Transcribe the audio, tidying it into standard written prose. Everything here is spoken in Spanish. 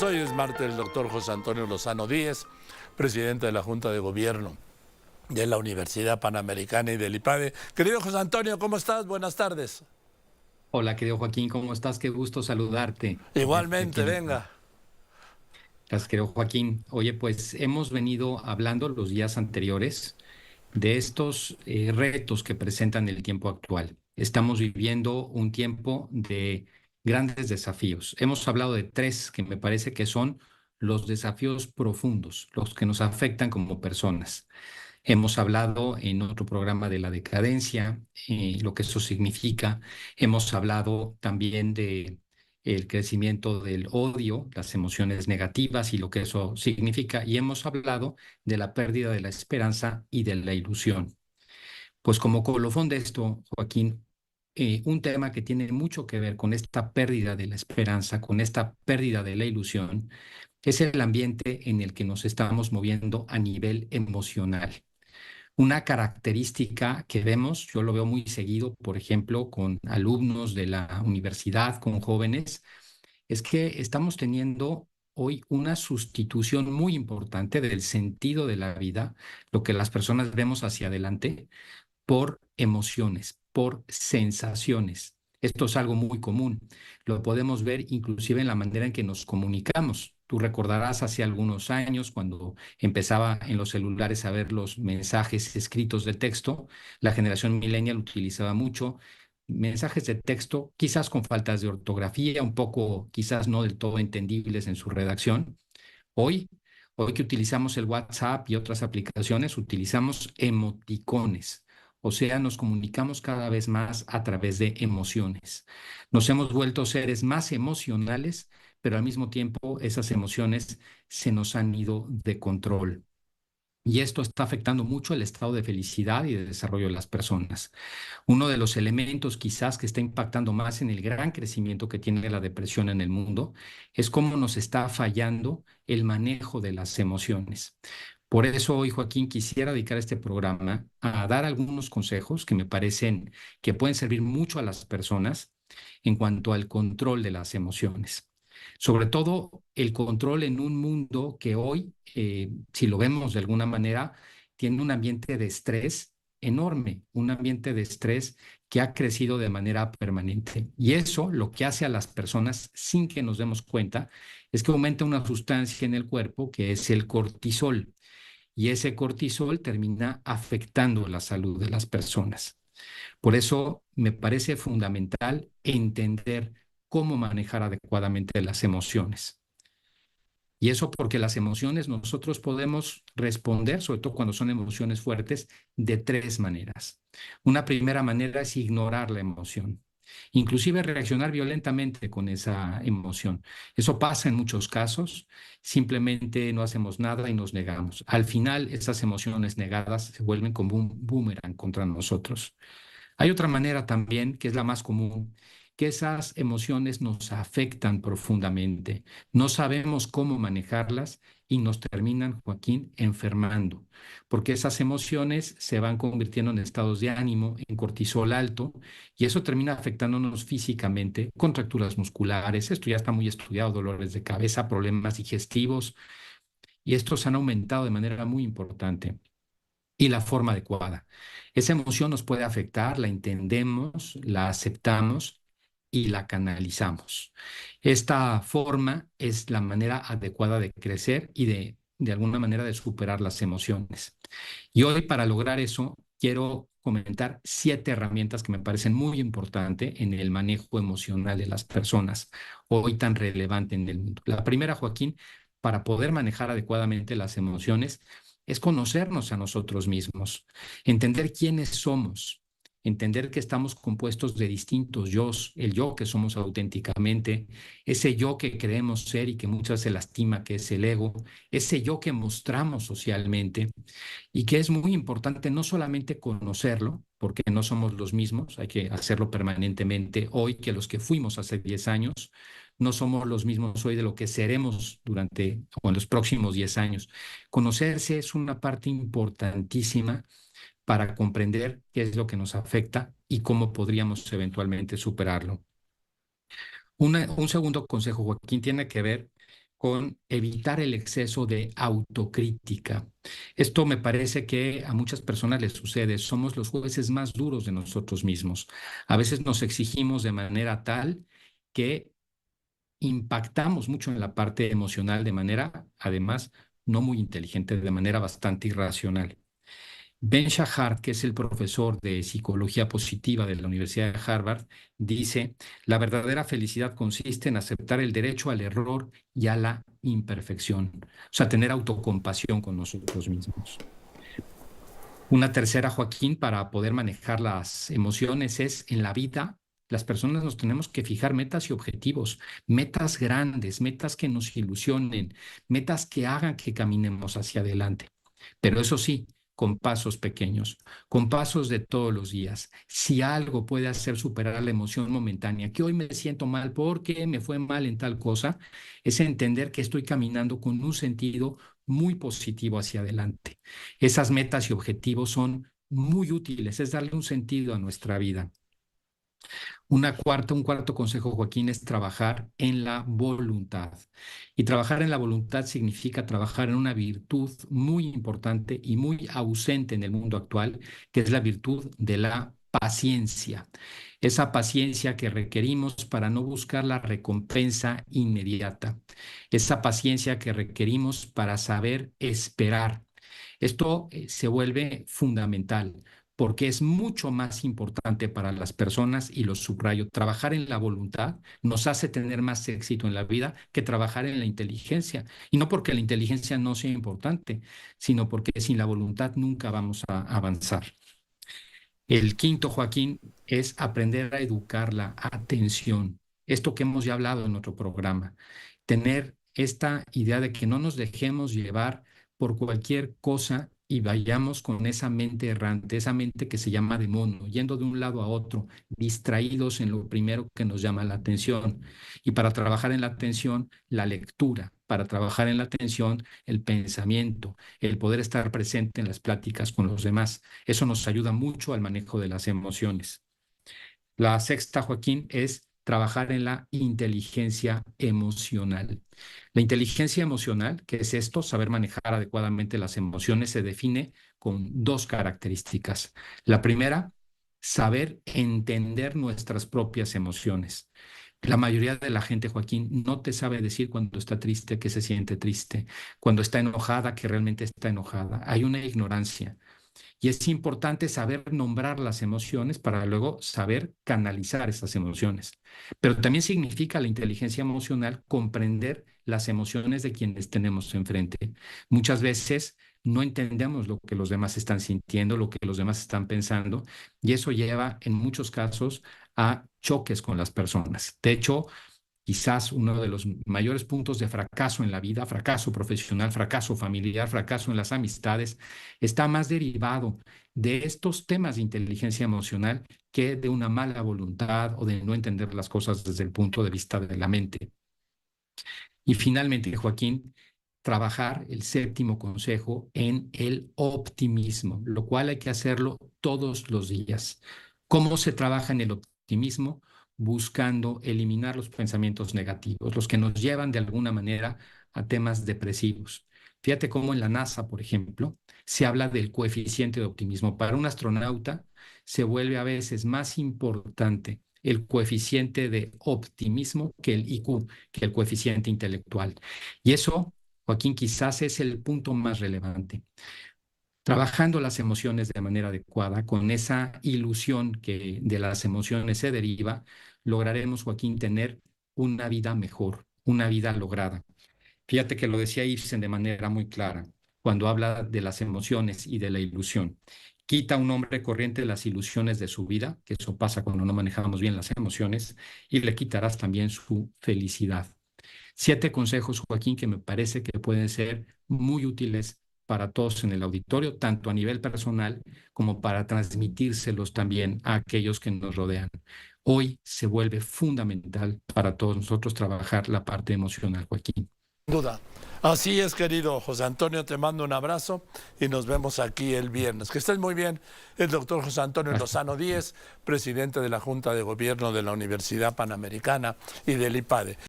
amigos, hoy es martes el doctor José Antonio Lozano Díez, presidente de la Junta de Gobierno de la Universidad Panamericana y del IPADE. Querido José Antonio, ¿cómo estás? Buenas tardes. Hola, querido Joaquín, ¿cómo estás? Qué gusto saludarte y verte aquí Igualmente, en el programa. venga. Gracias, querido Joaquín. Oye, pues hemos venido hablando los días anteriores de estos retos que presentan el tiempo actual. Estamos viviendo un tiempo de grandes desafíos. Hemos hablado de tres que me parece que son los desafíos profundos, los que nos afectan como personas. Hemos hablado en otro programa de la decadencia, lo que eso significa. Hemos hablado también de el crecimiento del odio, las emociones negativas y lo que eso significa. Y hemos hablado de la pérdida de la esperanza y de la ilusión. Pues como colofón de esto, Joaquín, un tema que tiene mucho que ver con esta pérdida de la esperanza, con esta pérdida de la ilusión, es el ambiente en el que nos estamos moviendo a nivel emocional. Una característica que vemos, yo lo veo muy seguido, por ejemplo, con alumnos de la universidad, con jóvenes, es que estamos teniendo hoy una sustitución muy importante del sentido de la vida, lo que las personas vemos hacia adelante, por emociones, por sensaciones. Esto es algo muy común. Lo podemos ver inclusive en la manera en que nos comunicamos. Tú recordarás hace algunos años cuando empezaba en los celulares a ver los mensajes escritos de texto, la generación millennial utilizaba mucho mensajes de texto, quizás con faltas de ortografía, un poco, quizás no del todo entendibles en su redacción. Hoy, hoy que utilizamos el WhatsApp y otras aplicaciones, utilizamos emoticones. O sea, nos comunicamos cada vez más a través de emociones. Nos hemos vuelto seres más emocionales, pero al mismo tiempo esas emociones se nos han ido de control. Y esto está afectando mucho el estado de felicidad y de desarrollo de las personas. Uno de los elementos quizás que está impactando más en el gran crecimiento que tiene la depresión en el mundo es cómo nos está fallando el manejo de las emociones. Por eso hoy, Joaquín, quisiera dedicar este programa a dar algunos consejos que me parecen que pueden servir mucho a las personas en cuanto al control de las emociones. Sobre todo el control en un mundo que hoy, si lo vemos de alguna manera, tiene un ambiente de estrés enorme, un ambiente de estrés que ha crecido de manera permanente. Y eso lo que hace a las personas sin que nos demos cuenta es que aumenta una sustancia en el cuerpo que es el cortisol. Y ese cortisol termina afectando la salud de las personas. Por eso me parece fundamental entender cómo manejar adecuadamente las emociones. Y eso porque las emociones nosotros podemos responder, sobre todo cuando son emociones fuertes, de tres maneras. Una primera manera es ignorar la emoción, inclusive reaccionar violentamente con esa emoción. Eso pasa en muchos casos, simplemente no hacemos nada y nos negamos. Al final, esas emociones negadas se vuelven como un boomerang contra nosotros. Hay otra manera también, que es la más común, que esas emociones nos afectan profundamente. No sabemos cómo manejarlas y nos terminan, Joaquín, enfermando, porque esas emociones se van convirtiendo en estados de ánimo, en cortisol alto, y eso termina afectándonos físicamente, contracturas musculares, esto ya está muy estudiado, dolores de cabeza, problemas digestivos, y estos han aumentado de manera muy importante y la forma adecuada. Esa emoción nos puede afectar, la entendemos, la aceptamos y la canalizamos. Esta forma es la manera adecuada de crecer y de alguna manera de superar las emociones. Y hoy para lograr eso quiero comentar 7 herramientas que me parecen muy importantes en el manejo emocional de las personas, hoy tan relevante en el mundo. La primera, Joaquín, para poder manejar adecuadamente las emociones, es conocernos a nosotros mismos, entender quiénes somos, entender que estamos compuestos de distintos yos, el yo que somos auténticamente, ese yo que creemos ser y que muchas veces se lastima, que es el ego, ese yo que mostramos socialmente y que es muy importante no solamente conocerlo, porque no somos los mismos, hay que hacerlo permanentemente hoy que los que fuimos hace 10 años, no somos los mismos hoy de lo que seremos durante o en los próximos 10 años. Conocerse es una parte importantísima para comprender qué es lo que nos afecta y cómo podríamos eventualmente superarlo. Un segundo consejo, Joaquín, tiene que ver con evitar el exceso de autocrítica. Esto me parece que a muchas personas les sucede. Somos los jueces más duros de nosotros mismos. A veces nos exigimos de manera tal que impactamos mucho en la parte emocional de manera, además, no muy inteligente, de manera bastante irracional. Ben Shahar, que es el profesor de psicología positiva de la Universidad de Harvard, dice, la verdadera felicidad consiste en aceptar el derecho al error y a la imperfección, o sea, tener autocompasión con nosotros mismos. Una tercera, Joaquín, para poder manejar las emociones es en la vida. Las personas nos tenemos que fijar metas y objetivos, metas grandes, metas que nos ilusionen, metas que hagan que caminemos hacia adelante. Pero eso sí, con pasos pequeños, con pasos de todos los días. Si algo puede hacer superar la emoción momentánea, que hoy me siento mal porque me fue mal en tal cosa, es entender que estoy caminando con un sentido muy positivo hacia adelante. Esas metas y objetivos son muy útiles, es darle un sentido a nuestra vida. Un cuarto consejo, Joaquín, es trabajar en la voluntad. Y trabajar en la voluntad significa trabajar en una virtud muy importante y muy ausente en el mundo actual, que es la virtud de la paciencia. Esa paciencia que requerimos para no buscar la recompensa inmediata. Esa paciencia que requerimos para saber esperar. Esto se vuelve fundamental porque es mucho más importante para las personas, y lo subrayo, trabajar en la voluntad nos hace tener más éxito en la vida que trabajar en la inteligencia. Y no porque la inteligencia no sea importante, sino porque sin la voluntad nunca vamos a avanzar. El quinto, Joaquín, es aprender a educar la atención. Esto que hemos ya hablado en otro programa. Tener esta idea de que no nos dejemos llevar por cualquier cosa y vayamos con esa mente errante, esa mente que se llama demonio, yendo de un lado a otro, distraídos en lo primero que nos llama la atención. Y para trabajar en la atención, la lectura. Para trabajar en la atención, el pensamiento, el poder estar presente en las pláticas con los demás. Eso nos ayuda mucho al manejo de las emociones. La sexta, Joaquín, es trabajar en la inteligencia emocional. La inteligencia emocional, ¿qué es esto? Saber manejar adecuadamente las emociones, se define con dos características. La primera, saber entender nuestras propias emociones. La mayoría de la gente, Joaquín, no te sabe decir cuando está triste, que se siente triste, cuando está enojada, que realmente está enojada. Hay una ignorancia. Y es importante saber nombrar las emociones para luego saber canalizar esas emociones. Pero también significa la inteligencia emocional comprender las emociones de quienes tenemos enfrente. Muchas veces no entendemos lo que los demás están sintiendo, lo que los demás están pensando, y eso lleva en muchos casos a choques con las personas. De hecho, quizás uno de los mayores puntos de fracaso en la vida, fracaso profesional, fracaso familiar, fracaso en las amistades, está más derivado de estos temas de inteligencia emocional que de una mala voluntad o de no entender las cosas desde el punto de vista de la mente. Y finalmente, Joaquín, trabajar el séptimo consejo en el optimismo, lo cual hay que hacerlo todos los días. ¿Cómo se trabaja en el optimismo? Buscando eliminar los pensamientos negativos, los que nos llevan de alguna manera a temas depresivos. Fíjate cómo en la NASA, por ejemplo, se habla del coeficiente de optimismo. Para un astronauta se vuelve a veces más importante el coeficiente de optimismo que el IQ, que el coeficiente intelectual. Y eso, Joaquín, quizás es el punto más relevante. Trabajando las emociones de manera adecuada, con esa ilusión que de las emociones se deriva, lograremos, Joaquín, tener una vida mejor, una vida lograda. Fíjate que lo decía Ibsen de manera muy clara cuando habla de las emociones y de la ilusión. Quita a un hombre corriente las ilusiones de su vida, que eso pasa cuando no manejamos bien las emociones, y le quitarás también su felicidad. 7 consejos, Joaquín, que me parece que pueden ser muy útiles para todos en el auditorio, tanto a nivel personal como para transmitírselos también a aquellos que nos rodean. Hoy se vuelve fundamental para todos nosotros trabajar la parte emocional, Joaquín. Duda. Así es, querido José Antonio, te mando un abrazo y nos vemos aquí el viernes. Que estés muy bien. El doctor José Antonio Lozano Díez, presidente de la Junta de Gobierno de la Universidad Panamericana y del IPADE.